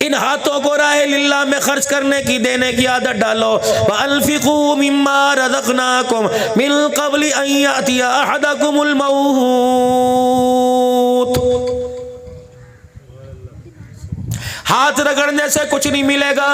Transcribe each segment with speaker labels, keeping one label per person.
Speaker 1: इन हाथों को राह लिल्लाह में खर्च करने की, देने की आदत डालो। वअन्फिकू मिम्मा रज़क़नाकुम मिन क़ब्लि अन यातिया अहदकुमुल मौत। हाथ रगड़ने से कुछ नहीं मिलेगा,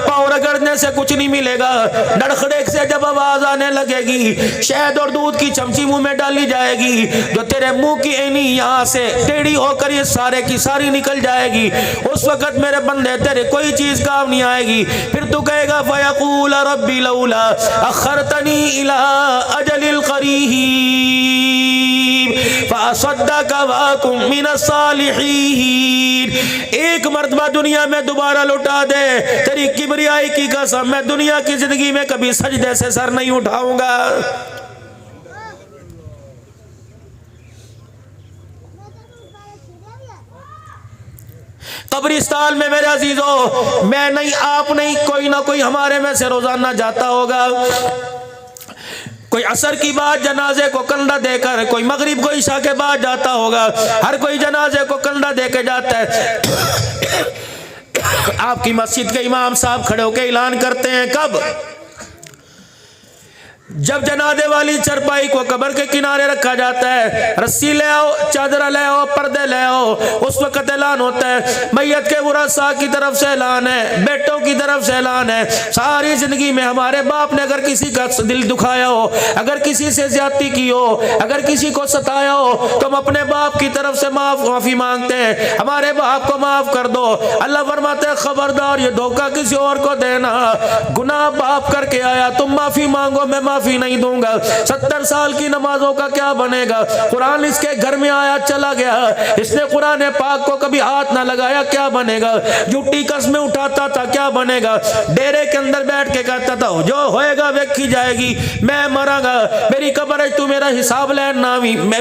Speaker 1: पाँव रगड़ने से कुछ नहीं मिलेगा। नड़खड़ेक से जब आवाज आने लगेगी, शहद और दूध की चमची मुंह में डाली जाएगी, जो तेरे मुंह की एनी यहाँ से टेढ़ी होकर ये सारे की सारी निकल जाएगी। उस वक्त मेरे बंदे तेरे कोई चीज काम नहीं आएगी। फिर तू कहेगा फयक़ूल रब्बी लौला अख़रतनी इला अजलिल क़रीब फ़असद्दक़ व अकुन मिनस सालिहीन। एक मर्तबा दुनिया में दोबारा लौटा दे, तेरी किबरियाई की कसम, मैं दुनिया की जिंदगी में कभी सजदे से सर नहीं उठाऊंगा। कब्रिस्तान में मेरे अजीजों, मैं नहीं, आप नहीं, कोई ना कोई हमारे में से रोजाना जाता होगा। कोई असर की बाद जनाजे को कंधा देकर, कोई मगरिब को ईशा के बाद जाता होगा। हर कोई जनाजे को कंधा देके जाता है। आपकी मस्जिद के इमाम साहब खड़े होकर ऐलान करते हैं, कब? जब जनाजे वाली चरपाई को कब्र के किनारे रखा जाता है, रस्सी ले आओ, चादर ले आओ, पर्दे ले आओ, उस वक्त ऐलान होता है। मैयत के वरासा की तरफ से ऐलान है, बेटों की तरफ से ऐलान है। सारी जिंदगी में हमारे बाप ने अगर किसी का दिल दुखाया हो, अगर किसी से ज्यादती की हो, अगर किसी को सताया हो, तो हम अपने बाप की तरफ से माफी मांगते हैं, हमारे बाप को माफ कर दो। अल्लाह फरमाते हैं, खबरदार ये धोखा किसी और को देना। गुनाह बाप करके आया, तुम माफी मांगो, मैं माफी नहीं दूंगा। 70 साल की नमाजों का क्या बनेगा? कुरान इसके घर में आया चला गया, इसने कुरान पाक को कभी हाथ ना लगाया, क्या बनेगा? झूठी कस्में उठाता था, क्या बनेगा? डेरे के अंदर बैठ के कहता था, जो होएगा वेखी जाएगी, मैं मरांगा, मेरी कब्र है, तू मेरा हिसाब ले ना,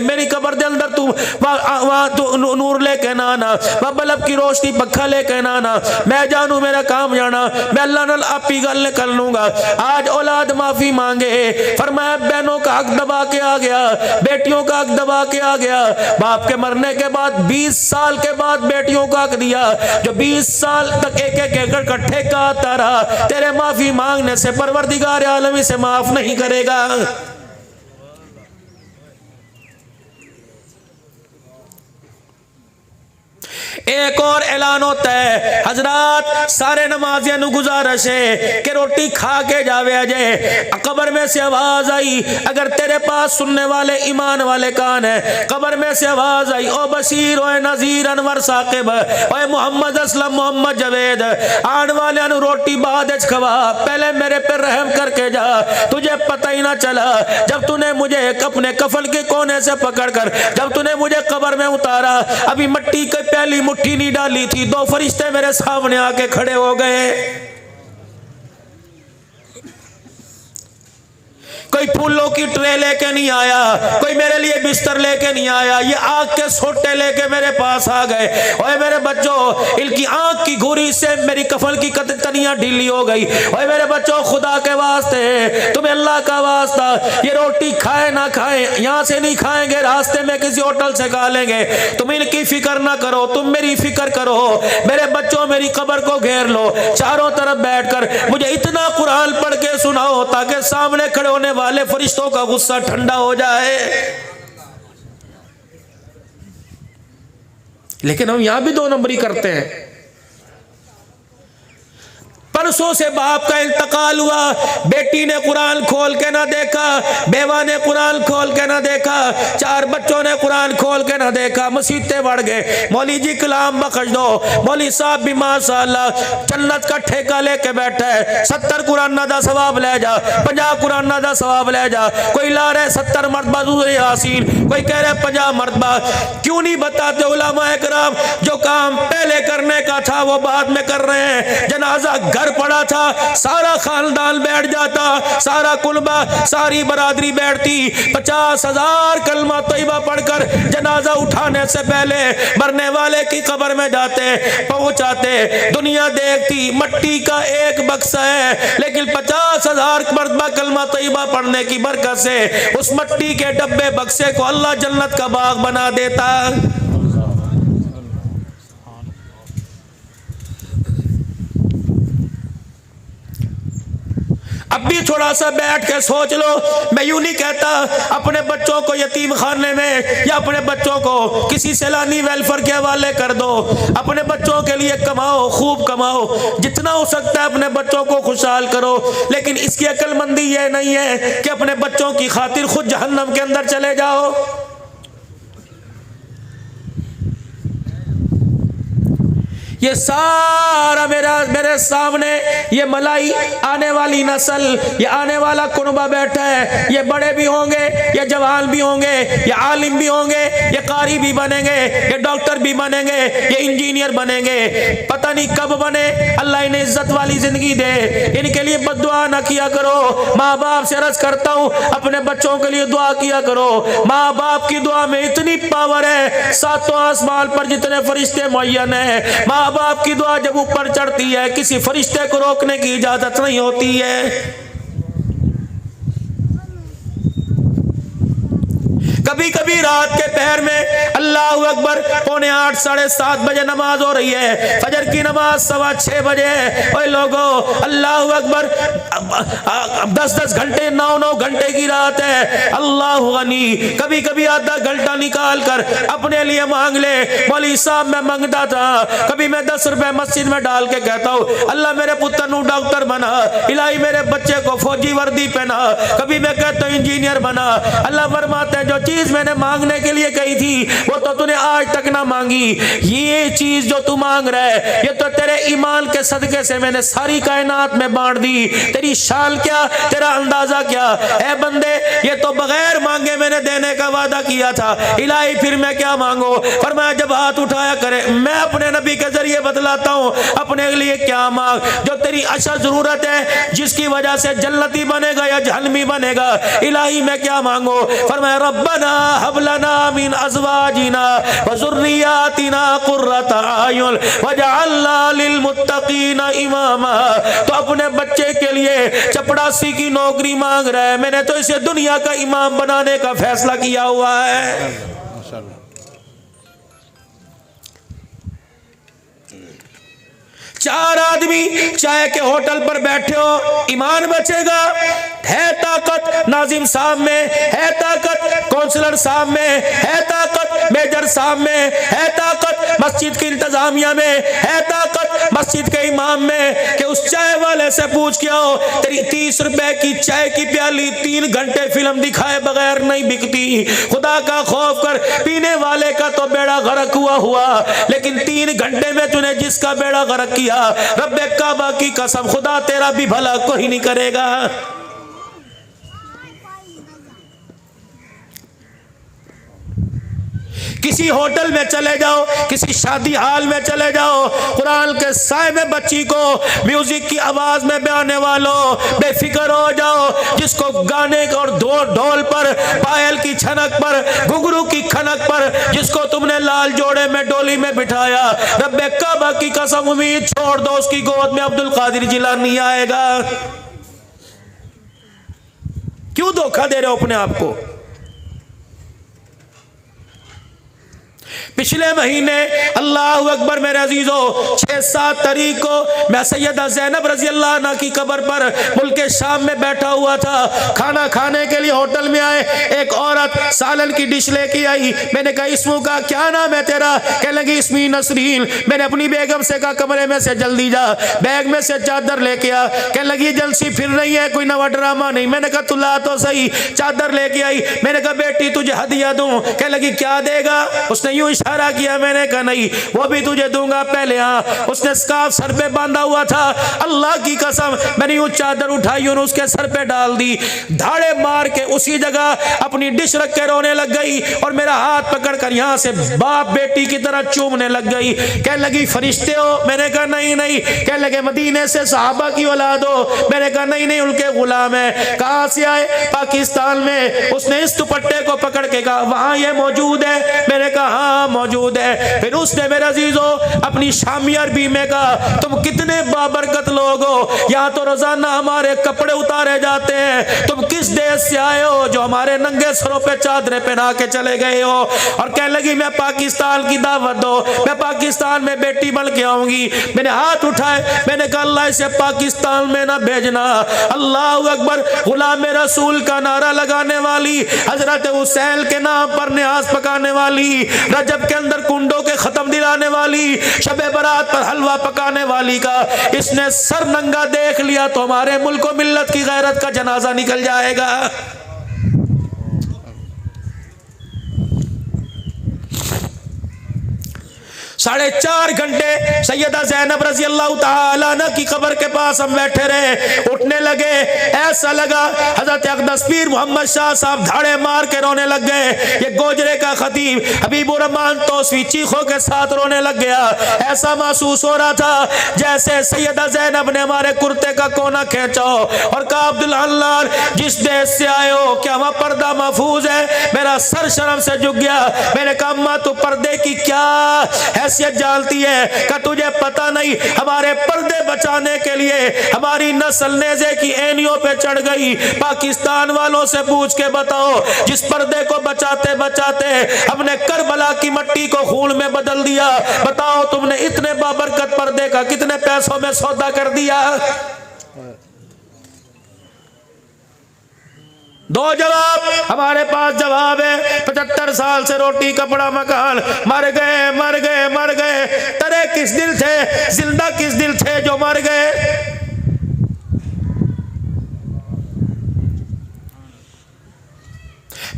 Speaker 1: मेरी कब्र के अंदर तू वहां तू नूर लेके ना आना, बल्ब की रोशनी पक्का लेके ना आना, मैं जानू मेरा काम जाना, मैं अल्लाह नाल आप ही गल कर लूंगा। आज औलाद माफी मांगे, फरमाया बहनों का हक दबा के आ गया, बेटियों का हक दबा के आ गया। बाप के मरने के बाद 20 साल के बाद बेटियों का हक दिया, जो 20 साल तक एक एक एकड़ इकट्ठे का आता रहा, तेरे माफी मांगने से परवरदिगार आलम इसे माफ नहीं करेगा। एक और ऐलान होता है, हजरात सारे नमाजियां नु गुजारिश है कि रोटी खा के जावे अजय। कब्र में से आवाज आई, अगर तेरे पास सुनने वाले ईमान वाले कान है, कब्र में से आवाज आई, ओ बशीर, ओ नजीर, अनवर साकिब, ओ मोहम्मद असलम, मोहम्मद जवेद, आने वाले नु रोटी बाद खवा, पहले मेरे पे रहम करके जा। तुझे पता ही ना चला, जब तूने मुझे अपने कफन के कोने से पकड़कर, जब तूने मुझे कब्र में उतारा, अभी मिट्टी की पहली मुट्ठी नहीं डाली थी, 2 फरिश्ते मेरे सामने आके खड़े हो गए। कोई फूलों की ट्रे लेके नहीं आया, कोई मेरे लिए बिस्तर लेके नहीं आया, ये आग के सोटे लेके मेरे पास आ गए। ओए मेरे बच्चों, इनकी आंख की घुरी से मेरी कफन की तनियां ढीली हो गई। ओए मेरे बच्चों, खुदा के वास्ते, तुम्हें अल्लाह का वास्ता, ये रोटी खाए ना खाए, यहाँ से नहीं खाएंगे, रास्ते में किसी होटल से खा लेंगे, तुम इनकी फिक्र ना करो, तुम मेरी फिक्र करो। मेरे बच्चों, मेरी कब्र को घेर लो, चारों तरफ बैठकर मुझे इतना कुरान पढ़ के सुनाओ ताकि सामने खड़े होने वाले फरिश्तों का गुस्सा ठंडा हो जाए। लेकिन हम यहां भी 2 नंबरी करते हैं। परसों से बाप का इंतकाल हुआ, बेटी ने कुरान खोल के ना देखा, बेवा ने कुरान खोल के ना देखा, 4 बच्चों ने कुरान खोल के ना देखा, मसीते बढ़ गए। मौली जी कलाम बख्श दो, मौली साहब भी माशाअल्लाह जन्नत का ठेका लेके बैठा है, 70 कुरान दा सवाब ले जा, 50 कुरान दा सवाब ले जा। कोई ला रहे 70 मरतबा सूरह यासीन, कोई कह रहे 50 मरतबा। क्यों नहीं बताते उलमा इकराम, जो काम पहले करने का था वो बाद में कर रहे हैं। जनाजा घर पड़ा था, सारा खानदान बैठ जाता, सारा कुलबा, सारी बरादरी बैठती, 50,000 कलमा तैयबा पढ़कर जनाजा उठाने से पहले मरने वाले की कब्र में जाते, पहुंचाते। दुनिया देखती मट्टी का एक बक्सा है, लेकिन 50,000 मरतबा कलमा तैयबा पढ़ने की बरकत से उस मट्टी के डब्बे बक्से को अल्लाह जन्नत का बाग बना देता। भी थोड़ा सा बैठ के सोच लो। मैं यूं नहीं कहता अपने बच्चों को यतीम खाने में या अपने बच्चों को किसी सैलानी वेलफेयर के हवाले कर दो। अपने बच्चों के लिए कमाओ, खूब कमाओ, जितना हो सकता है अपने बच्चों को खुशहाल करो। लेकिन इसकी अक्लमंदी यह नहीं है कि अपने बच्चों की खातिर खुद जहन्नम के अंदर चले जाओ। ये सारा मेरे सामने ये मलाई आने वाली नस्ल, ये आने वाला कुनबा बैठा है। ये बड़े भी होंगे, ये जवान भी होंगे, ये आलिम भी होंगे, ये कारी भी बनेंगे, ये डॉक्टर भी बनेंगे, ये इंजीनियर बनेंगे। पता नहीं कब बने, अल्लाह इन्हें इज्जत वाली जिंदगी दे। इनके लिए बद्दुआ ना किया करो। माँ बाप से अर्ज करता हूँ अपने बच्चों के लिए दुआ किया करो। माँ बाप की दुआ में इतनी पावर है, सातों आसमान पर जितने फरिश्ते मुअय्यन है, माँ बाप की दुआ जब ऊपर चढ़ती है किसी फरिश्ते को रोकने की इजाजत नहीं होती है। कभी कभी रात के पहर में अल्लाह अकबर 7:45 7:30 बजे नमाज हो रही है, फजर की नमाज 6:15 बजे है। ओए लोगों, अल्लाह अकबर 10-10 घंटे 9-9 घंटे की रात है। अल्लाह गनी, कभी कभी आधा घंटा निकाल कर अपने लिए मांग ले। मौलवी साहब मैं मांगता था, कभी मैं 10 रुपए मस्जिद में डाल के कहता हूँ अल्लाह मेरे पुत्र नू डॉक्टर बना, इलाही मेरे बच्चे को फौजी वर्दी पहना। कभी मैं कहता हूँ इंजीनियर बना। अल्लाह फरमाते हैं जो चीज मैंने मांगने के लिए कही थी वो तो तूने आज तक ना मांगी। ये चीज जो तू मांग रहा है ये तो तेरे ईमान के सदके से मैंने सारी कायनात में बांट दी। तेरी शान क्या, तेरा अंदाजा क्या है बंदे, ये तो बगैर मांगे मैंने देने का वादा किया था। इलाही फिर मैं क्या मांगो? फरमाया जब हाथ उठाया करे मैं अपने नबी के जरिए बतलाता हूँ अपने लिए क्या मांग। जो तेरी अच्छा जरूरत है जिसकी वजह से जन्नती बनेगा या जहन्नमी बनेगा, इलाही मैं क्या मांगो? फरमाया रब्बना हबलना मिन अज़वाजिना व ज़ुर्रियातिना कुर्रता अयुन वजअलना लिलमुत्तकीना इमामा। तो अपने बच्चे के लिए चपड़ासी की नौकरी मांग रहा है, मैंने तो इसे दुनिया का इमाम बनाने का फैसला किया हुआ है। चार आदमी चाय के होटल पर बैठे हो, ईमान बचेगा? है ताकत नाजिम साहब में, है ताकत काउंसलर साहब में, है ताकत मेजर साहब में, है ताकत मस्जिद की इंतजामिया में, है ताकत मस्जिद के इमाम में कि उस चाय वाले से पूछ के आओ तेरी 30 रुपए की चाय की प्याली 3 घंटे फिल्म दिखाए बगैर नहीं बिकती। खुदा का खौफ कर, पीने वाले का तो बेड़ा गर्क हुआ, लेकिन 3 घंटे में तूने जिसका बेड़ा गर्क किया, रब्बे काबा की कसम खुदा तेरा भी भला कोई नहीं करेगा। किसी होटल में चले जाओ, किसी शादी हाल में चले जाओ, कुरान के साए में बच्ची को म्यूजिक की आवाज में बयाने वालों बेफिक्र हो जाओ। जिसको गाने और ढोल पर, पायल की छनक पर, घुंघरू की खनक पर, जिसको तुमने लाल जोड़े में डोली में बिठाया, रब्बे काबा की कसम उम्मीद छोड़ दो उसकी गोद में अब्दुल कादिर जिलानी आएगा। क्यों धोखा दे रहे हो अपने आप को? पिछले महीने अल्लाह अकबर मेरे अजीजों 6-7 तारीख को मैं सैयदा ज़ैनब रज़ी अल्लाह अन्हा की कब्र पर मुल्क शाम में बैठा हुआ था। खाना खाने के लिए होटल में आए, एक औरत सालन की डिश लेके आई। मैंने कहा इसमू का क्या नाम है तेरा? कहने लगी इसमी नसरीन। मैंने अपनी बेगम से कहा कमरे में से जल्दी जा, बैग में से चादर लेके आ। कहने लगी जलसी फिर रही है, कोई नवा ड्रामा नहीं। मैंने कहा तुला तो सही। चादर लेके आई। मैंने कहा बेटी तुझे हदिया दूं। कहने लगी क्या देगा? उसने यूं इशारा किया। मैंने कहा नहीं वो भी तुझे दूंगा, पहले हाँ। उसने स्कार्फ सर पे बांधा हुआ था, अल्लाह की कसम मैंने यूं चादर उठाई और उसके सर पे डाल दी। धाड़े मार के उसी जगह अपनी डिश रख के रोने लग गई और मेरा हाथ पकड़कर यहाँ से बाप बेटी की तरह चूमने लग गई। कहने लगी फरिश्ते हो? मैंने कहा नहीं नहीं। कहने लगे मदीने से सहाबा की औलाद हो? मैंने कहा नहीं नहीं उनके गुलाम है। कहाँ से आए? पाकिस्तान में। उसने इस दुपट्टे को पकड़ के कहा वहां ये मौजूद है? मैंने कहा हाँ मौजूद है। फिर उसने मेरे अजीजों अपनी शामी अरबी में कहा, तुम कितने बाबरकत लोग हो, यहाँ तो रोजाना हमारे कपड़े उतारे जाते हैं, तुम किस देश से आए हो जो हमारे नंगे सरों पे चादरें पहना के चले गए हो। और कहने लगी मैं पाकिस्तान की दावत दो, मैं पाकिस्तान में बेटी बन के आऊंगी। मैंने हाथ उठाए, मैंने कहा अल्लाह इसे पाकिस्तान में ना भेजना। अल्लाह अकबर। गुलाम रसूल का नारा लगाने वाली, हजरत हुसैन के नाम पर न्याज पकाने वाली, रजब के अंदर कुंडों के खत्म दिलाने वाली, शबे बरात पर हलवा पकाने वाली का इसने सर नंगा देख लिया तो हमारे मुल्क और मिल्लत की गैरत का जनाजा निकल जाएगा। 4.5 घंटे सैयदा ज़ैनब रज़ी अल्लाह ताला अन्हा की कब्र के पास हम बैठे रहे। उठने लगे, ऐसा लगा हजरत अक़दस पीर मोहम्मद शाह साहब धाड़े मार के रोने लग गए। ये गोजरे का खतीब हबीबुर रहमान तौसीफ़ी चीखों के साथ रोने लग गया। ऐसा महसूस हो रहा था जैसे सैयदा ज़ैनब ने हमारे कुर्ते का कोना खींचा और कहा, अब्दुल्ला अल्लाह जिस देश से आए हो क्या वहाँ पर्दा महफूज है? मेरा सर शर्म से झुक गया। मैंने कहा अम्मा तू पर्दे की क्या हैसियत जानती है? क्या तुझे पता नहीं हमारे पर्दे बचाने के लिए हमारी नस्ल नेज़े की एनियों पे चढ़ गई। पाकिस्तान वालों से पूछ के बताओ, जिस पर्दे को बचाते बचाते हमने करबला की मट्टी को खून में बदल दिया। बताओ तुमने इतने बाबरकत पर्दे का कितने पैसों में सौदा कर दिया? 2 जवाब हमारे पास जवाब है। 75 साल से रोटी कपड़ा मकान, मर गए मर गए मर गए। तरे किस दिल थे, जिंदा किस दिल थे जो मर गए?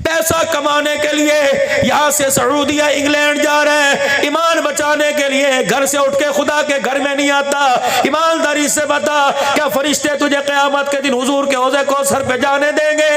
Speaker 1: पैसा कमाने के लिए यहाँ से सऊदीया इंग्लैंड जा रहे हैं, ईमान बचाने के लिए घर से उठ के खुदा के घर में नहीं आता। ईमानदारी से बता, क्या फरिश्ते तुझे क़यामत के दिन हुजूर के हौज़े कौसर पे जाने देंगे?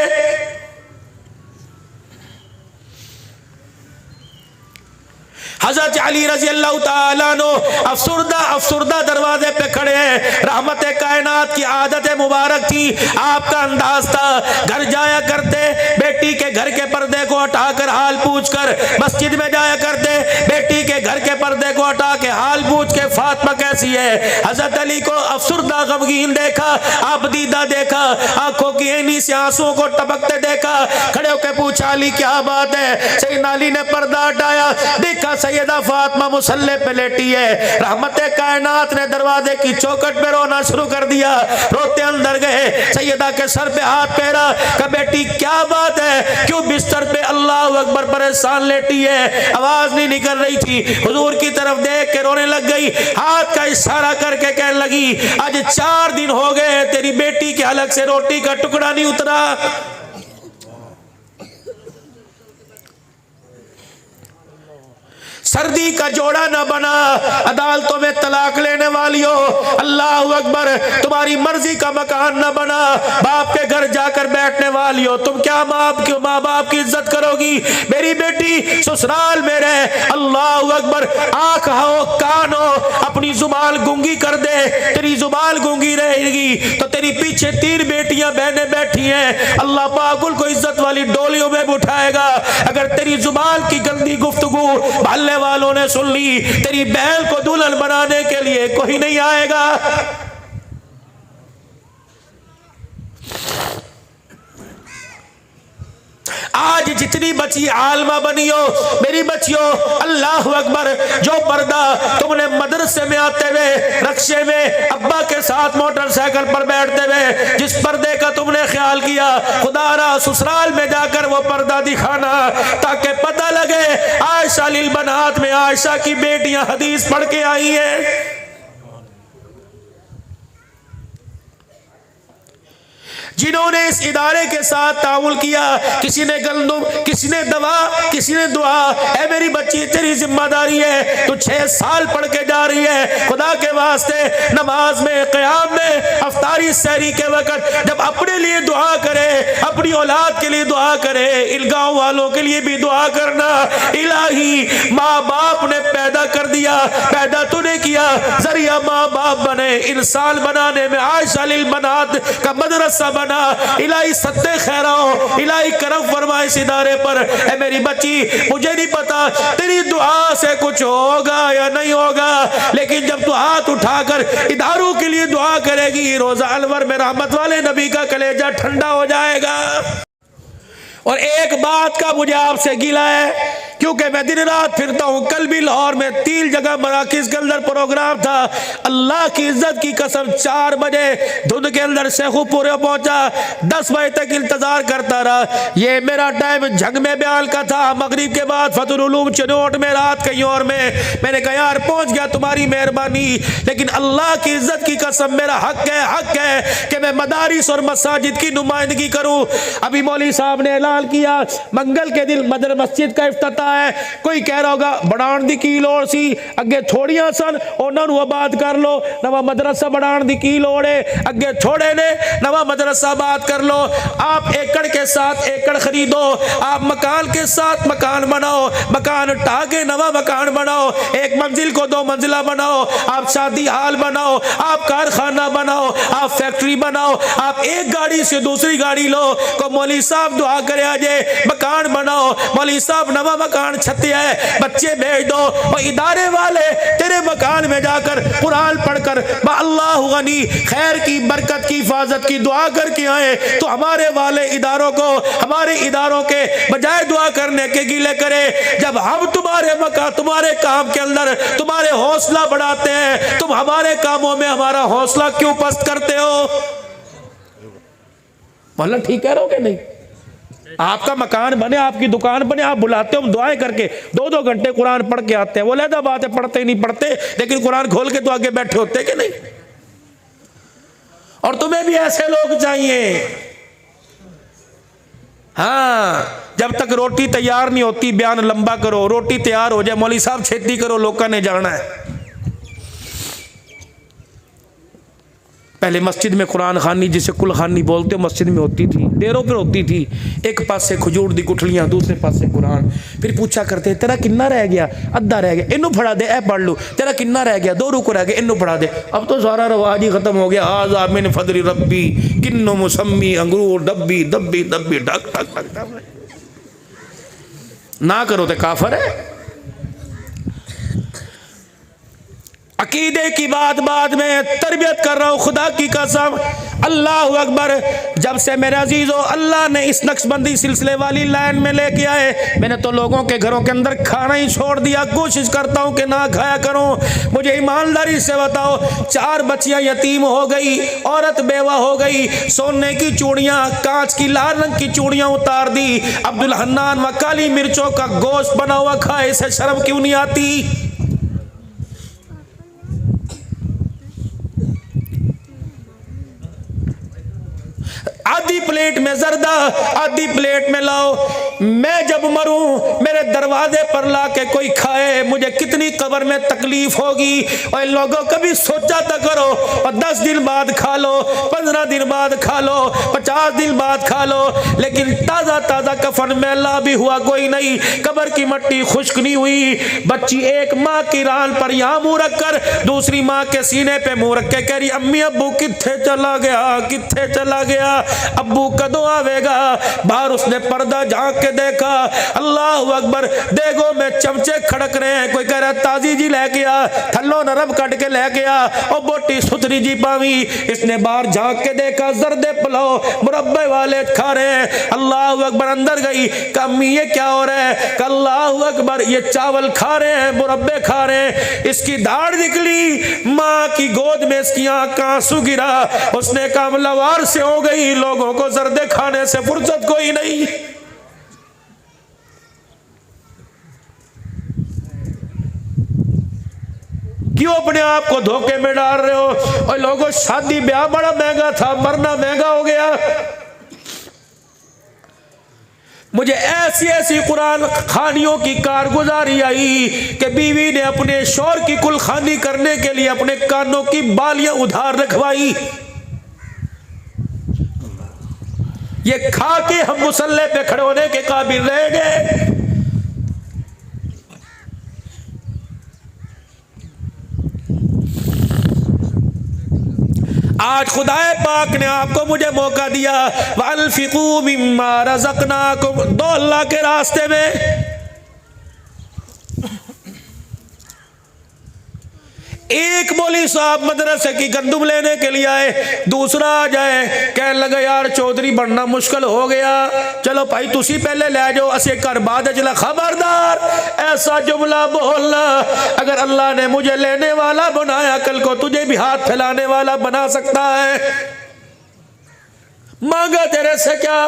Speaker 1: हजरत अली रजी अल्लाह ताला अन्हु अफसुर्दा दरवाजे पे खड़े हैं। रहमत कायनात की आदत मुबारक थी, आपका अंदाज था, घर जाया करते बेटी के घर के पर्दे को हटाकर हाल पूछ कर, मस्जिद में जाया करते बेटी के घर के पर्दे को हटा के हाल पूछ के फातिमा कैसी है। हजरत अली को अफसुर्दा गमगीन देखा, आबदीदा देखा, आंखों की ऐनी से आंसुओं को टपकते देखा। खड़े होकर पूछा अली क्या बात है? सैयदना अली ने पर्दा हटाया, देखा सैयदा फातिमा मुसल्ले पे लेटी है। रहमत कायनात ने दरवाजे की चौखट पे रोना शुरू कर दिया। रोते अंदर गए, सैयदा के सर पे हाथ फेरा, कहा बेटी क्या बात है, क्यों बिस्तर पे अल्लाह अकबर परेशान लेटी है? आवाज नहीं निकल रही थी। हुजूर की तरफ देख के रोने लग गई, हाथ का इशारा करके कहने लगी, आज 4 दिन हो गए तेरी बेटी के हलक से रोटी का टुकड़ा नहीं उतरा। सर्दी का जोड़ा ना बना, अदालतों में तलाक लेने वाली हो, अल्लाह अकबर, तुम्हारी मर्जी का मकान ना बना, बाप के घर जाकर बैठने वाली हो, तुम क्या माँ बाप की इज्जत करोगी? मेरी बेटी ससुराल में रहे, अल्लाह अकबर, आंख हो कान हो, अपनी जुबान गूंगी कर दे। तेरी जुबान गूंगी रहेगी तो तेरी पीछे 3 बेटियां बहनें बैठी हैं, अल्लाह पाक उनको इज्जत वाली डोलियों में उठाएगा। अगर तेरी जुबान की गंदी गुफ्तगू भल्ले वालों ने सुन ली, तेरी बहन को दुल्हन बनाने के लिए कोई नहीं आएगा। आज जितनी बची आलमा बनी हो मेरी बच्चियों, अल्लाह अकबर, जो पर्दा तुमने मदरसे में आते हुए रक्शे में अब्बा के साथ मोटरसाइकिल पर बैठते हुए जिस पर्दे का तुमने ख्याल किया, खुदारा ससुराल में जाकर वो पर्दा दिखाना ताकि पता लगे आयशा लिल बनात में आयशा की बेटियां हदीस पढ़ के आई हैं। जिन्होंने इस इदारे के साथ ताउल किया, किसी ने गंदुम, किसी ने दवा, किसी ने दुआ। ऐ मेरी बच्ची तेरी जिम्मेदारी है, तू 6 साल पढ़ के जा आ रही है, खुदा के वास्ते नमाज में, क़याम में, अफ्तारी सहरी के वक्त जब अपने लिए दुआ करे, अपनी औलाद के लिए दुआ करे, इन गाँव वालों के लिए भी दुआ करना। इलाही माँ बाप ने पैदा कर दिया, पैदा तूने किया, जरिया माँ बाप बने, इंसान बनाने में आयशा लिल बनात का मदरसा बना। इलाही सत्ते खैराओ, इलाही करम फरमा इस इदारे पर। ए मेरी बच्ची, मुझे नहीं पता तेरी दुआ से कुछ होगा या नहीं होगा, लेकिन जब तू हाथ उठाकर इदारों के लिए दुआ करेगी, रोजा अनवर में रहमत वाले नबी का कलेजा ठंडा हो जाएगा। और एक बात का मुझे आपसे गिला है, क्योंकि मैं दिन रात फिरता हूँ। कल भी लाहौर में 3 जगह मराकिज के अंदर प्रोग्राम था। अल्लाह की इज्जत की कसम 4 बजे धुंध के अंदर शेखुपुरे पहुंचा, 10 बजे तक इंतजार करता रहा। ये मेरा टाइम झंग में बयान का था, मगरिब के बाद फतुल उलूम चिनोट में, रात कहीं और में। मैंने कहा यार पहुंच गया, तुम्हारी मेहरबानी, लेकिन अल्लाह की इज्जत की कसम मेरा हक है कि मैं मदारिस और मसाजिद की नुमाइंदगी करूँ। अभी मौलवी साहब ने ऐलान किया मंगल के दिन मदर मस्जिद का इफ्तिताह है। कोई कह रहा होगा बढ़ाण दी की लोड़ सी, अगे थोड़ियां सन उन्हां नूं आबाद कर लो, नवा मदरसा बढ़ाण दी की लोड़ है, अगे थोड़े ने नवा मदरसा आबाद कर लो। आप एकड़ के साथ एकड़ खरीदो, आप मकान के साथ मकान बनाओ, मकान ढा के नवा मकान बनाओ, 1 मंजिल को 2 मंजिला बनाओ, आप शादी हाल बनाओ, आप कारखाना बनाओ, आप फैक्ट्री बनाओ, आप एक गाड़ी से दूसरी गाड़ी लो। को मौलवी साहब दुआ करे आजे मकान बनाओ, मौलवी साहब नवा मकान छत्या है, बच्चे भेज दो। और इदारे वाले तेरे मकान में जाकर कुरान पढ़कर अल्लाह गनी खैर की, बरकत की, हिफाजत की दुआ करके आए, तो हमारे वाले इदारों को, हमारे इदारों के बजाय दुआ करने के गिले करे। जब हम तुम्हारे मकान, तुम्हारे काम के अंदर तुम्हारे हौसला बढ़ाते हैं, तुम हमारे कामों में हमारा हौसला क्यों पस्त करते हो? मतलब ठीक कह रहे हो कि नहीं? आपका मकान बने, आपकी दुकान बने, आप बुलाते हो, हम दुआएं करके 2-2 घंटे कुरान पढ़ के आते हैं। वो लहदा बात है, पढ़ते ही नहीं पढ़ते, लेकिन कुरान खोल के तो आगे बैठे होते कि नहीं? और तुम्हें भी ऐसे लोग चाहिए। हाँ, जब तक रोटी तैयार नहीं होती बयान लंबा करो, रोटी तैयार हो जाए मौलवी साहब छेती करो, लोगों ने जाना है। पहले मस्जिद में कुरान खानी, जिसे कुल खानी बोलते हो, मस्जिद में होती थी, डेरों पर होती थी। एक पास से खजूर दी गुठलियां, दूसरे पास से कुरान। फिर पूछा करते तेरा किन्ना रह गया? अद्धा रह गया, इनू फड़ा दे, ए पढ़ लू। तेरा किन्ना रह गया? 2 रुको रह गए, इनू पढ़ा दे। अब तो सारा रवाज ही खत्म हो गया। आजा मिन फदली रब्बी किन्नो मुसम्मी अंगूर डब्बी दब्बी दब्बी ढक ढक ढक। ना करो तो काफर है। अकीदे की बात बाद में तरबियत कर रहा हूँ, खुदा की कसम। अल्लाह अकबर। जब से मेरे अजीजों अल्लाह ने इस नक्शबंदी सिलसिले वाली लाइन में लेके आए, मैंने तो लोगों के घरों के अंदर खाना ही छोड़ दिया। कोशिश करता हूँ कि ना खाया करूँ। मुझे ईमानदारी से बताओ, 4 बच्चियाँ यतीम हो गई, औरत बेवा हो गई, सोने की चूड़ियाँ, कांच की लाल रंग की चूड़ियाँ उतार दी, अब्दुल हन्नान व काली मिर्चों का गोश्त बना हुआ खाए, इसे शर्म क्यों नहीं आती? आधी प्लेट में जर्दा, आधी प्लेट में लाओ। मैं जब मरूं मेरे दरवाजे पर लाके कोई खाए, मुझे कितनी कब्र में तकलीफ होगी। और लोगों कभी सोचा तो करो, और 10 दिन बाद खा लो, 15 दिन बाद खा लो, 50 दिन बाद खा लो, लेकिन ताजा ताजा कफन मैला भी हुआ कोई नहीं, कब्र की मट्टी खुश्क नहीं हुई। बच्ची एक माँ की रान पर यहाँ मुंह रख कर, दूसरी माँ के सीने पे मुंह रख के कह रही, अम्मी अब्बू कित्थे चला गया, कित्थे चला गया, अब्बू कदों आवेगा। बाहर उसने पर्दा झांक के देखा, अल्लाह अकबर, देखो में चमचे खड़क रहे हैं। कोई कह रहा ताजी जी लेके आ, थल्लो नरम कट के लेके आ, और बोटी सुथरी जी पावी। इसने बाहर झांक के देखा, जर्दे पुलाव मुरब्बे वाले खा रहे हैं। अल्लाह अकबर, अंदर गई, कम्मी ये क्या हो रहा है? अल्लाह अकबर, ये चावल खा रहे हैं, मुरब्बे खा रहे हैं। इसकी दाढ़ निकली, माँ की गोद में इसकी आंख का आंसू गिरा। उसने कहा लवार से हो गई, लोगों को जर्दे खाने से फुर्सत कोई नहीं। क्यों अपने आप को धोखे में डाल रहे हो? और लोगों, शादी ब्याह बड़ा महंगा था, मरना महंगा हो गया। मुझे ऐसी ऐसी कुरान खानियों की कारगुजारी आई कि बीवी ने अपने शौहर की कुलखानी करने के लिए अपने कानों की बालियां उधार रखवाई। ये खा के हम मुसल्ले पे खड़े होने के काबिल रह गए। आज खुदाए पाक ने आपको मुझे मौका दिया, वअनफिकू मिम्मा रज़क़नाकुम, दो अल्लाह के रास्ते में। एक मौलवी साहब मदरसे की गंदुम लेने के लिए आए, दूसरा आ जाए कहने लगे यार चौधरी बनना मुश्किल हो गया, चलो भाई तुसी पहले ले जाओ असे घर बाद चला। खबरदार ऐसा जुमला बोलना, अगर अल्लाह ने मुझे लेने वाला बनाया कल को तुझे भी हाथ फैलाने वाला बना सकता है। मांगा तेरे से क्या,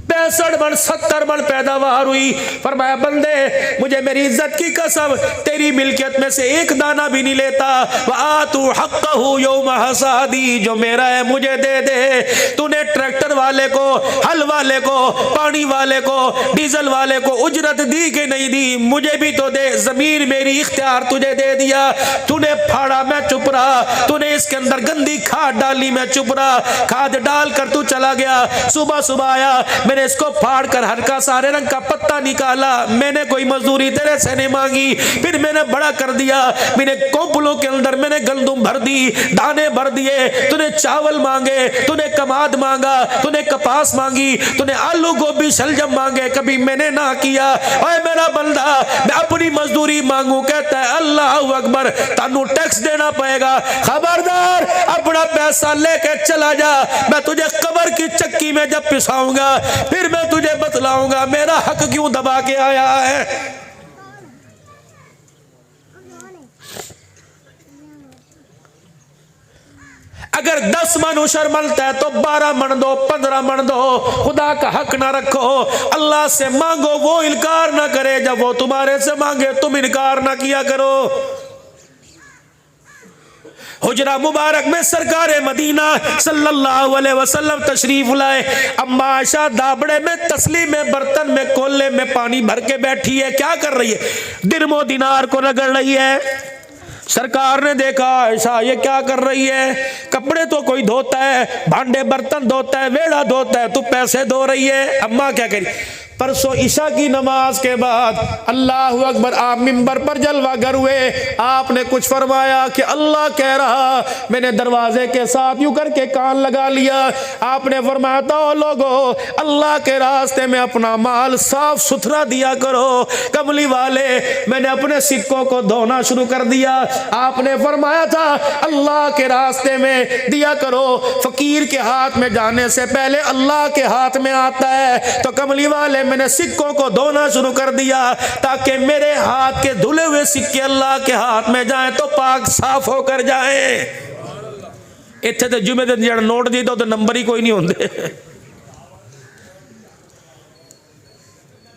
Speaker 1: 65 मन 70 मन पैदावार हुई। फरमाया बंदे मुझे मेरी इज्जत की कसम तेरी मिल्कियत में से एक दाना भी नहीं लेता। वातू हक़्क़हू यौम हसादी, जो मेरा है मुझे दे दे। तूने ट्रैक्टर वाले को, हल वाले को, पानी वाले को, डीजल वाले को उजरत दी कि नहीं दी, मुझे भी तो दे। जमीन मेरी इख्तियार तुझे दे दिया, तूने फाड़ा मैं चुप रहा। तूने इसके अंदर गंदी खाद डाली मैं चुप रहा। खाद डाल कर तू चला गया, सुबह सुबह आया मैंने इसको फाड़ कर हल्का सारे रंग का पत्ता निकाला। मैंने कोई मजदूरी तेरे से नहीं मांगी, फिर मैंने बड़ा कर दिया। मैंने कोपलों के अंदर मैंने गंदुम भर दी, दाने भर दिए। तूने चावल मांगे, तूने कमाद मांगा, तूने कपास मांगी, तूने आलू गोभी शलजम मांगे, कभी मैंने ना किया। ओए मेरा बंदा मैं अपनी मजदूरी मांगू, कहता है अल्लाह अकबर, तानू टैक्स देना पड़ेगा। खबरदार अपना पैसा लेके चला जा, मैं तुझे कब्र की चक्की में जब पिसाऊंगा फिर मैं तुझे बतलाऊंगा मेरा हक क्यों दबा के आया है। अगर 10 मन उशर मिलता है तो 12 मन दो, 15 मन दो। खुदा का हक ना रखो, अल्लाह से मांगो वो इनकार ना करे, जब वो तुम्हारे से मांगे तुम इनकार ना किया करो। हुजरा मुबारक में सरकार मदीना सल्लल्लाहु अलैहि वसल्लम तशरीफ लाए। अम्मा आयशा दाबड़े में, तसली में, बर्तन में, कोले में पानी भर के बैठी है। क्या कर रही है? दिरमो दिनार को रगड़ रही है। सरकार ने देखा आयशा ये क्या कर रही है? कपड़े तो कोई धोता है, भांडे बर्तन धोता है, वेड़ा धोता है, तू पैसे धो रही है। अम्मा क्या करी? परसों ईशा की नमाज के बाद अल्लाह अकबर आप मिंबर पर जलवा गर हुए। आपने कुछ फरमाया कि अल्लाह कह रहा, मैंने दरवाजे के साथ यूं करके कान लगा लिया। आपने फरमाया तो लोगों अल्लाह के रास्ते में अपना माल साफ सुथरा दिया करो। कमली वाले मैंने अपने सिक्कों को धोना शुरू कर दिया। आपने फरमाया था अल्लाह के रास्ते में दिया करो, फकीर के हाथ में जाने से पहले अल्लाह के हाथ में आता है। तो कमली वाले मैंने सिक्कों को धोना शुरू कर दिया ताकि मेरे हाथ के धुले हुए सिक्के अल्लाह के हाथ में जाएं तो पाक साफ होकर जाएं। इत्थे ते जुमे दिन जड़ नोट दी तो नंबर ही कोई नहीं होंगे।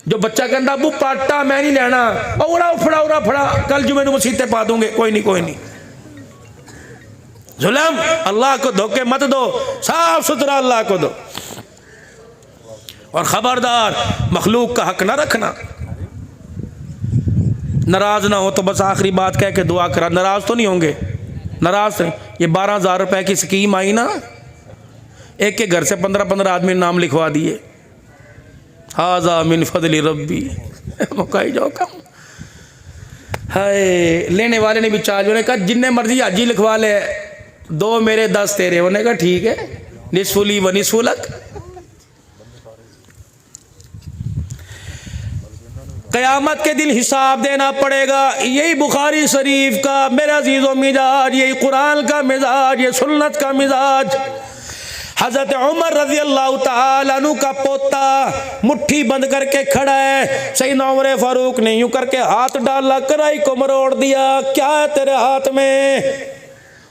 Speaker 1: जो बच्चा कहता अबू पाटा मैं नहीं लेना, उड़ा फड़ा फड़ा कल जुमे नूं मसीते पा दूंगे। कोई नहीं। जुल्म अल्लाह को धोखे मत दो, साफ सुथरा अल्लाह को दो। और खबरदार मखलूक का हक ना रखना। नाराज ना हो तो बस आखिरी बात कह के दुआ करा। नाराज तो नहीं होंगे? नाराज है। ये 12,000 रुपए की स्कीम आई ना, एक के घर से 15-15 आदमी नाम लिखवा दिए। हाजा मिन फजली रब्बी, मुकाई जाओ कम। हाय लेने वाले ने भी चार्ज, उन्होंने कहा जिन्ने मर्जी हाजी लिखवा ले, 2 मेरे 10 तेरे। उन्होंने कहा ठीक है, निस्फुली व निस्फुलक। क़यामत के दिन हिसाब देना पड़ेगा। यही बुखारी शरीफ का मेरा अजीज़ों मिजाज, यही कुरान का मिजाज, ये सुन्नत का मिजाज। हज़रत उमर रज़ी अल्लाह तआला अन्हु का पोता मुट्ठी बंद करके खड़ा है। सैयदना उमर फारूक ने यूं करके हाथ डाला, कलाई को मरोड़ दिया। क्या है तेरे हाथ में?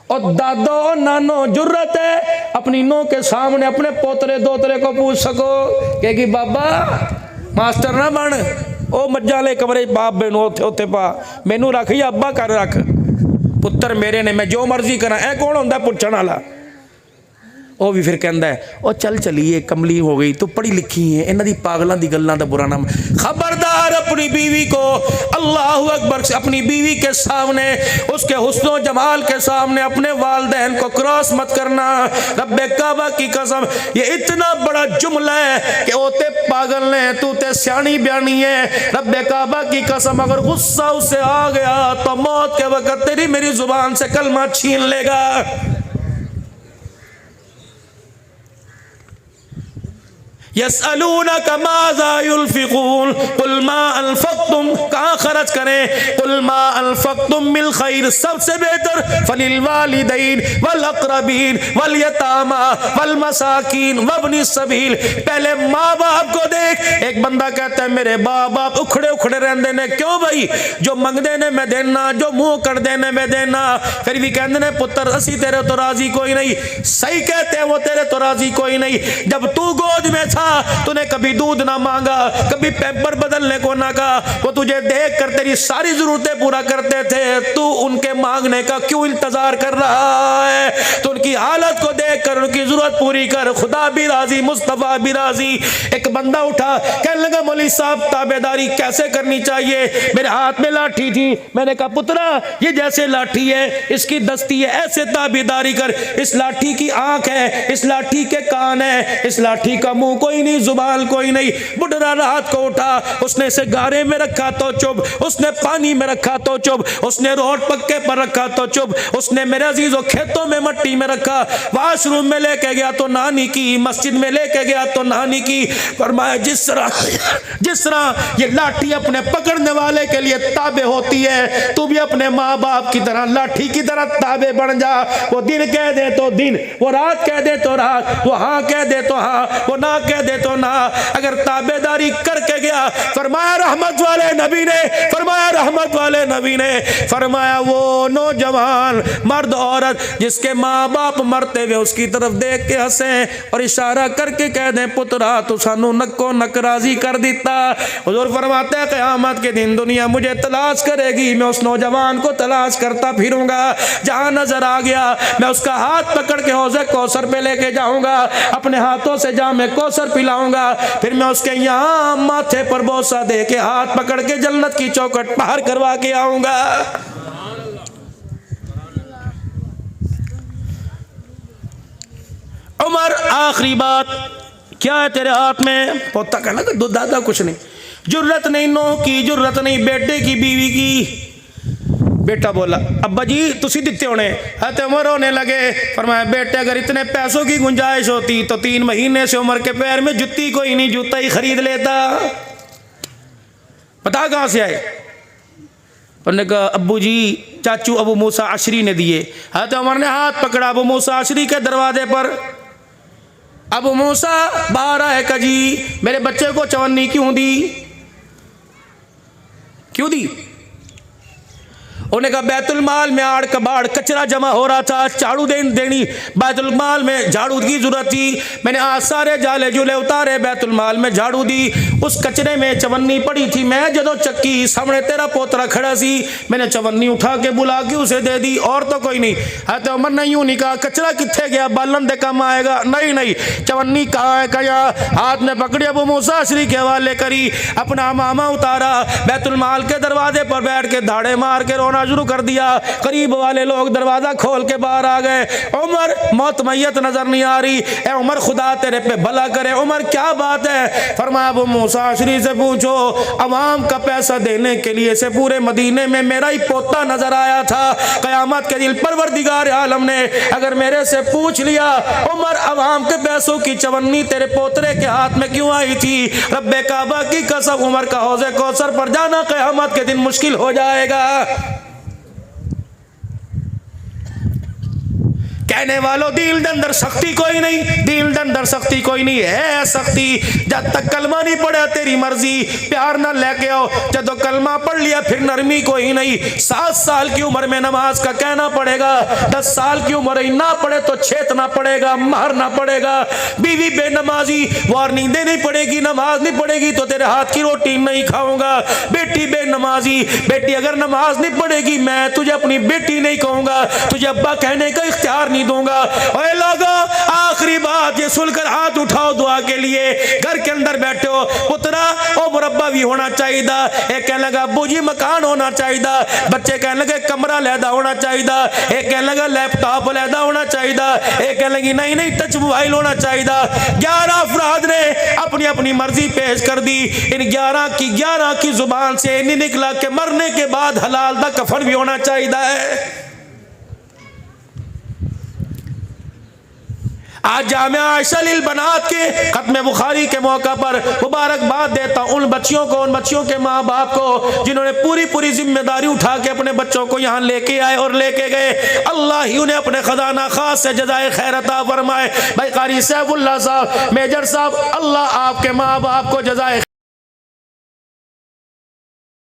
Speaker 1: और दादो नानो जुर्रत है अपनी नौ के सामने अपने पोतरे दोतरे को पूछ सको कि बाबा मास्टर ना बन, ओ मज्जा ले कमरे बाप बेनू उत्थे उत्थे पा, मैनू रख या अब्बा कर रख, पुत्र मेरे ने, मैं जो मर्जी करा। ए कौन होंदा पुछण वाला? ਉਹ ਵੀ ਫਿਰ ਕਹਿੰਦਾ ਉਹ ਚੱਲ ਚਲੀਏ, कमली हो गई, तो पढ़ी लिखी है, इन्हां दी पागलों की गल्लां दा बुरा नाम। खबरदार अपनी बीवी को, अल्लाहु अकबर, अपनी बीवी के सामने, उसके हुस्नो जमाल के सामने अपने वालिदैन को क्रॉस मत करना। रब्बे काबा की कसम, ये इतना बड़ा जुमला है कि ओते पागल ने, तू ते सियानी बयानी है। रब्बे काबा की कसम, अगर गुस्सा उसे आ गया तो मौत के वक्त तेरी मेरी जुबान से कलमा छीन लेगा। यसअलूनका माज़ा युनफ़िक़ून कुल मा अनफ़क़्तुम, कहाँ खर्च करें, कुल मा अनफ़क़्तुम मिन खैर, सबसे बेहतर फलिल वालिदैन वल अक़रबीन वल यतामा वल मसाकीन वब्नि सबील। पहले माँ बाप को देख। एक बंदा कहता है मेरे माँ बाप उखड़े उखड़े रहते ने, क्यों भाई, जो मंगते ने मैं देना, जो मुँह करते ने मैं देना। फिर भी कहते ने पुत्र असी तेरे तो राजी कोई नहीं। सही कहते हैं वो, तेरे तो राजी कोई नहीं। जब तू गोद में तूने कभी दूध ना मांगा, कभी पैम्पर बदलने को ना कहा, वो तुझे देख कर तेरी सारी जरूरतें पूरा करते थे, तू उनके मांगने का क्यों इंतजार कर रहा है। तो उनकी हालत को देख कर उनकी जरूरत पूरी कर, खुदा भी राजी, मुस्तफा भी राजी। एक बंदा उठा, कहने लगा मौलवी साहब ताबेदारी कैसे करनी चाहिए। मेरे हाथ में लाठी थी, मैंने कहा पुत्रा ये जैसे लाठी है, इसकी दस्ती है, ऐसे ताबेदारी कर। इस लाठी की आंख है, इस लाठी के कान है, इस लाठी का मुंह कोई नहीं, जुबान कोई नहीं। बुढ़ा रात को उठा, उसने इसे गारे में रखा तो चुप, उसने पानी में रखा तो चुप, उसने रोड पक्के पर रखा तो चुप, उसने मेरे अजीजों खेतों में मट्टी में रखा, वॉशरूम में लेके गया तो नानी की, मस्जिद में लेके गया तो नानी की। फरमाया जिस तरह ये लाठी अपने पकड़ने वाले के लिए ताबे होती है, तू भी अपने माँ बाप की तरह लाठी की तरह ताबे बन जा। वो दिन कह दे तो दिन, वो रात कह दे तो रात, वो हाँ कह दे तो हाँ, वो ना कह दे तो ना। अगर ताबेदारी करके गया, फरमाया रहमत वाले नबी ने, फरमाया रहमत वाले नबी ने, फरमाया वो नौजवान मर्द औरत जिसके माँ बाप मरते हुए उसकी तरफ देख के हंसे और इशारा करके कह दे पुत्रा तू सानू नक्को नक राजी कर दिता। हुजूर फरमाते हैं क़यामत के दिन दुनिया मुझे तलाश करेगी, मैं उस नौजवान को तलाश करता फिरूंगा, जहां नजर आ गया मैं उसका हाथ पकड़ के हौज़े कौसर पे लेके जाऊंगा, अपने हाथों से जामे कौसर पिलाऊंगा, फिर मैं उसके यहाँ माथे पर बोसा दे के हाथ पकड़ के जन्नत की चौखट पार करवा के आऊंगा। उमर आखिरी बात क्या है तेरे हाथ में? पोता कहना कि दादा कुछ नहीं, जुर्रत नहीं नौह की, जुर्रत नहीं बेटे की, बीवी की। बेटा बोला अब्बा जी तुसी दिते होने। हते उमर होने लगे, फरमाया बेटे अगर इतने पैसों की गुंजाइश होती तो 3 महीने से उमर के पैर में जुत्ती कोई नहीं, जूता ही खरीद लेता। पता कहाँ से आए? उन्होंने कहा अब्बू जी चाचू अबू मूसा अशरी ने दिए। हते उमर ने हाथ पकड़ा अबू मूसा अशरी के दरवाजे पर। अबू मूसा बाहर आए, कहा जी मेरे बच्चे को चवन्नी क्यों दी? क्यों दी? उन्होंने कहा बैतुल माल में आड़ कबाड़ कचरा जमा हो रहा था, झाड़ू देनी, बैतुल माल में झाड़ू की जरूरत थी, मैंने आज सारे जाले जुले उतारे, बैतुल माल में झाड़ू दी, उस कचरे में चवन्नी पड़ी थी, मैं जदों चक्की सामने तेरा पोतरा खड़ा सी, मैंने चवन्नी उठा के बुला के उसे दे दी, और तो कोई नहीं। है तो उमर ने यूं नहीं कहा कचरा किथे गया बालन दे काम आएगा, नहीं नहीं चवन्नी कहाँ है, कहा हाथ में पकड़ी अबू मूसा अशरी के हवाले करी, अपना मामा उतारा, बैतुल माल के दरवाजे पर बैठ के धाड़े मार के रोना शुरू कर दिया। करीब वाले लोग दरवाजा खोल के बाहर आ गए, उमर मौत मैयत नजर नहीं आ रही, ए उमर खुदा तेरे पे भला करे। उमर क्या बात है? फरमाया अबू मूसा अशरी से पूछो, अवाम का पैसा देने के लिए से पूरे मदीने में मेरा ही पोता नजर आया था। कयामत के दिन परवरदिगार आलम ने अगर मेरे से पूछ लिया उमर अवाम के पैसों की चवन्नी तेरे पोतरे के हाथ में क्यों आई थी, रब्बे काबा की कसम उमर का हौज़े कौसर पर जाना कयामत के दिन मुश्किल हो जाएगा। कहने वालों दिल के अंदर शक्ति कोई नहीं, दिल के अंदर शक्ति कोई नहीं है। शक्ति जब तक कलमा नहीं पढ़ा तेरी मर्जी, प्यार ना लेके आओ, जब तो कलमा पढ़ लिया फिर नरमी कोई नहीं। 7 साल की उम्र में नमाज का कहना पड़ेगा, 10 साल की उम्र ना पढ़े तो छेतना पड़ेगा, मारना पड़ेगा। बीवी बेनमाजी वार्निंग देनी पड़ेगी, नमाज नहीं पड़ेगी तो तेरे हाथ की रोटी नहीं खाऊंगा। बेटी बेनमाजी, बेटी अगर नमाज नहीं पढ़ेगी मैं तुझे अपनी बेटी नहीं कहूंगा, तुझे अब्बा कहने का इख्तियार नहीं दूंगा। ओए लोगों, आखिरी बात ये सुनकर हाथ उठाओ दुआ के लिए। घर के अंदर बैठे हो, पुत्रा ओ मुरब्बा भी होना चाहिए, एक कहने लगा अब्बू जी मकान होना चाहिए, बच्चे कहने लगे कमरा लैदा होना चाहिए, एक कहने लगा लैपटॉप लैदा होना चाहिए, एक कहने लगी नहीं नहीं टच मोबाइल होना चाहिए। 11 अफराद ने अपनी अपनी मर्जी पेश कर दी। इन 11 की जुबान से नहीं निकला कि मरने के बाद हलाल दा कफन भी होना चाहिए। आज जामिया आयशा लिल बनात के खत्म बुखारी के मौका पर मुबारकबाद देता उन बच्चियों को, उन बच्चियों के माँ बाप को जिन्होंने पूरी पूरी जिम्मेदारी उठा के अपने बच्चों को यहाँ लेके आए और लेके गए। अल्लाह ही उन्हें अपने खजाना खास से जज़ाए खैर अता फरमाए। भाई कारी सैफुल्लाह साहब, मेजर साहब, अल्लाह आपके माँ बाप को जज़ाए